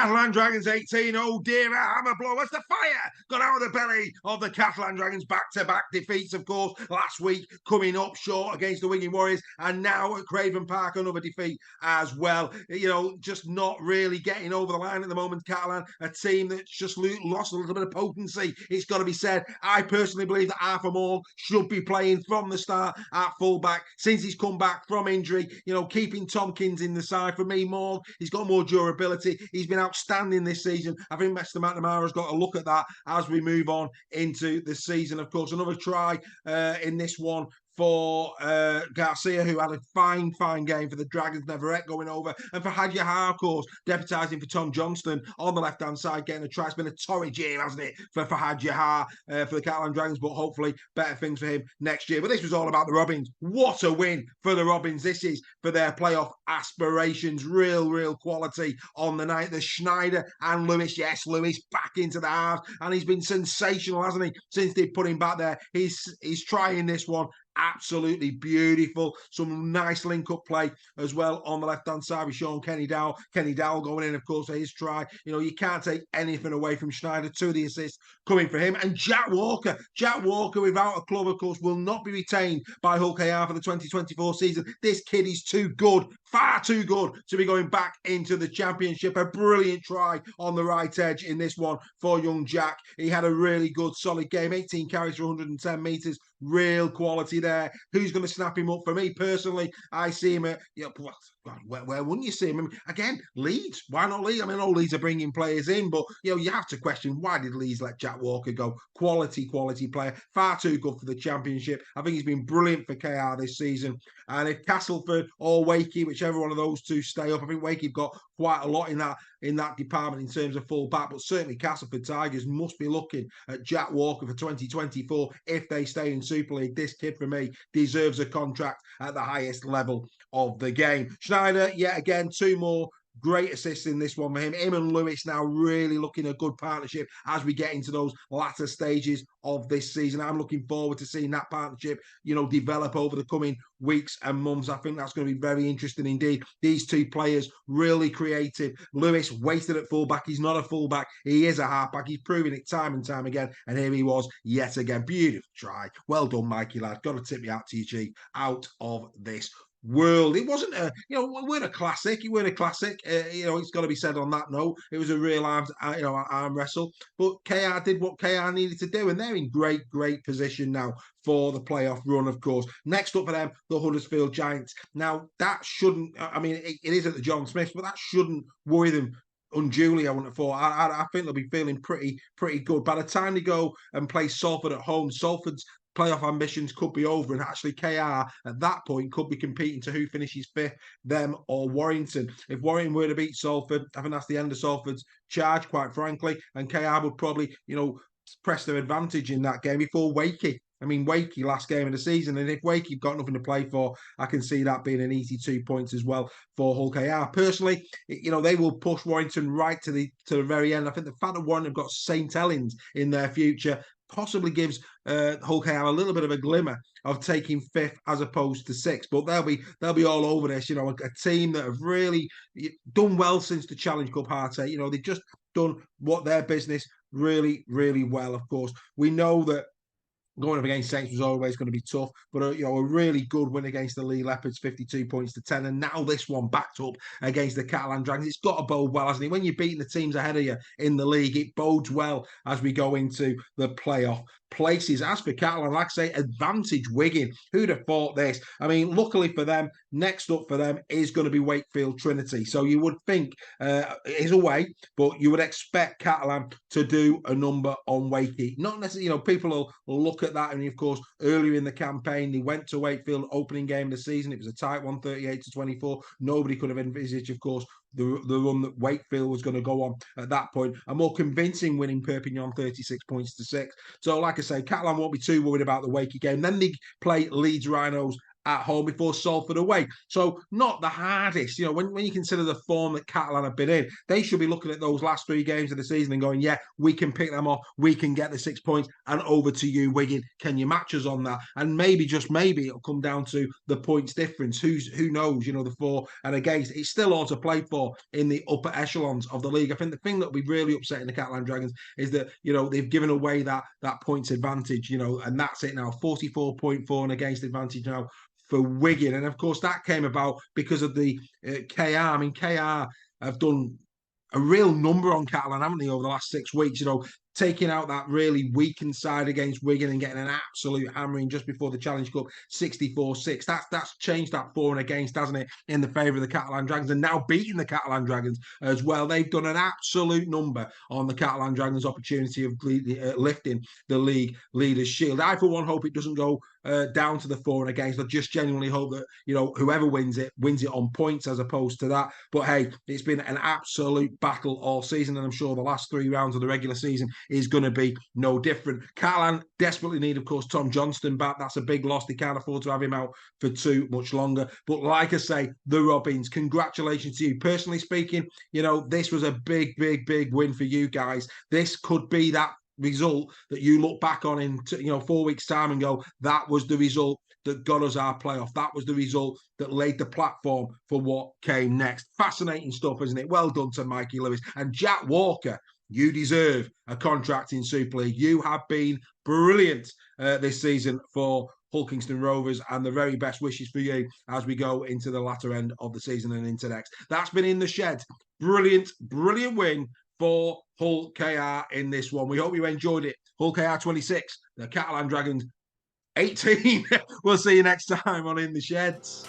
Catalan Dragons 18. Oh dear, a hammer blow as the fire got out of the belly of the Catalan Dragons. Back-to-back defeats, of course, last week coming up short against the Winging Warriors, and now at Craven Park another defeat as well. You know, just not really getting over the line at the moment. Catalan, a team that's just lost a little bit of potency, it's got to be said. I personally believe that Arthur Moore should be playing from the start at fullback since he's come back from injury. You know, keeping Tompkins in the side. For me, Moore, he's got more durability. He's been outstanding this season. I think Mr. McNamara's got to look at that as we move on into the season. Of course, another try in this one for Garcia, who had a fine game for the Dragons, Neverett going over, and for Hadji Ha, of course, deputising for Tom Johnston on the left-hand side, getting a try. It's been a torrid year, hasn't it, for Hadji Ha, for the Catalan Dragons, but hopefully better things for him next year. But this was all about the Robins. What a win for the Robins. This is for their playoff aspirations. Real quality on the night. The Schneider and Lewis, yes, Lewis back into the halves, and he's been sensational, hasn't he, since they put him back there. He's trying this one. Absolutely beautiful. Some nice link-up play as well on the left-hand side with Sean Kenny Dowell. Kenny Dowell going in, of course, for his try. You know, you can't take anything away from Schneider. 2 of the assists coming for him. And Jack Walker, without a club, of course, will not be retained by Hull KR for the 2024 season. This kid is too good, far too good to be going back into the Championship. A brilliant try on the right edge in this one for young Jack. He had a really good, solid game. 18 carries for 110 metres. Real quality there. Who's going to snap him up? For me personally, I see him at, you know, God, where wouldn't you see him? I mean, again, Leeds. Why not Leeds? I mean, all Leeds are bringing players in, but you know, you have to question, why did Leeds let Jack Walker go? Quality player. Far too good for the Championship. I think he's been brilliant for KR this season. And if Castleford or Wakey, whichever one of those two stay up, I think Wakey got quite a lot in that department in terms of full back, but certainly Castleford Tigers must be looking at Jack Walker for 2024 if they stay in Super League. This kid, for me, deserves a contract at the highest level of the game. Schneider, yet again, 2 more great assists in this one for him. Him and Lewis now really looking a good partnership as we get into those latter stages of this season. I'm looking forward to seeing that partnership, you know, develop over the coming weeks and months. I think that's going to be very interesting indeed. These 2 players really creative. Lewis wasted at fullback. He's not a fullback. He is a halfback. He's proving it time and time again. And here he was yet again. Beautiful try. Well done, Mikey lad. Got to tip you out to you, G. Out of this world. It wasn't a, you know, it weren't a classic. You know, it's got to be said on that note. It was a real arm wrestle. But KR did what KR needed to do, and they're in great position now for the playoff run, of course. Next up for them, the Huddersfield Giants. Now, that shouldn't, I mean, it is at the John Smiths, but that shouldn't worry them unduly. I wouldn't have thought. I think they'll be feeling pretty good. By the time they go and play Salford at home, Salford's playoff ambitions could be over, and actually KR at that point could be competing to who finishes 5th, them or Warrington. If Warrington were to beat Salford, I think that's the end of Salford's charge, quite frankly, and KR would probably, you know, press their advantage in that game before Wakey. I mean, Wakey last game of the season, and if Wakey got nothing to play for, I can see that being an easy 2 points as well for Hull KR. Personally, you know, they will push Warrington right to the very end. I think the fact that Warrington have got St. Helens in their future possibly gives Hull KR a little bit of a glimmer of taking 5th as opposed to 6th. But they'll be all over this. You know, a team that have really done well since the Challenge Cup heartache. You know, they've just done what their business really well. Of course, we know that going up against Saints was always going to be tough, but you know, a really good win against the Lee Leopards, 52 points to 10, and now this one backed up against the Catalan Dragons. It's got to bode well, hasn't it? When you're beating the teams ahead of you in the league, it bodes well as we go into the playoff places. As for Catalan, like I say, advantage Wigan. Who'd have thought this? I mean, luckily for them, next up for them is going to be Wakefield Trinity. So you would think it is away, but you would expect Catalan to do a number on Wakey. Not necessarily, you know, people will look at that. And of course, earlier in the campaign, they went to Wakefield, opening game of the season. It was a tight one, 38-24. Nobody could have envisaged, of course, the run that Wakefield was going to go on at that point. A more convincing winning Perpignan, 36 points to 6. So, like I say, Catalan won't be too worried about the Wakey game. Then they play Leeds Rhinos at home before Salford away. So not the hardest. When you consider the form that Catalan have been in, they should be looking at those last 3 games of the season and going, yeah, we can pick them off. We can get the 6 points. And over to you, Wigan. Can you match us on that? And maybe, just maybe, it'll come down to the points difference. Who knows? The for and against. It's still all to play for in the upper echelons of the league. I think the thing that will be really upsetting the Catalan Dragons is that, they've given away that points advantage, and that's it now. 44.4 and against advantage now for Wigan. And of course, that came about because of the KR. I mean, KR have done a real number on Catalan, haven't they, over the last 6 weeks? Taking out that really weakened side against Wigan and getting an absolute hammering just before the Challenge Cup, 64-6. That's changed that for and against, hasn't it, in the favour of the Catalan Dragons, and now beating the Catalan Dragons as well. They've done an absolute number on the Catalan Dragons' opportunity of lifting the league leaders' shield. I, for one, hope it doesn't go down to the for and against. I just genuinely hope that, whoever wins it on points as opposed to that. But hey, it's been an absolute battle all season, and I'm sure the last 3 rounds of the regular season is going to be no different. Catalan desperately need, of course, Tom Johnston back. That's a big loss. They can't afford to have him out for too much longer. But like I say, the Robins, congratulations to you. Personally speaking, this was a big, big, big win for you guys. This could be that result that you look back on in 4 weeks' time and go, that was the result that got us our playoff. That was the result that laid the platform for what came next. Fascinating stuff, isn't it? Well done to Mikey Lewis. And Jack Walker, you deserve a contract in Super League. You have been brilliant this season for Hull Kingston Rovers, and the very best wishes for you as we go into the latter end of the season and into next. That's been In the Shed. Brilliant, brilliant win for Hull KR in this one. We hope you enjoyed it. Hull KR 26, the Catalan Dragons 18. We'll see you next time on In the Sheds.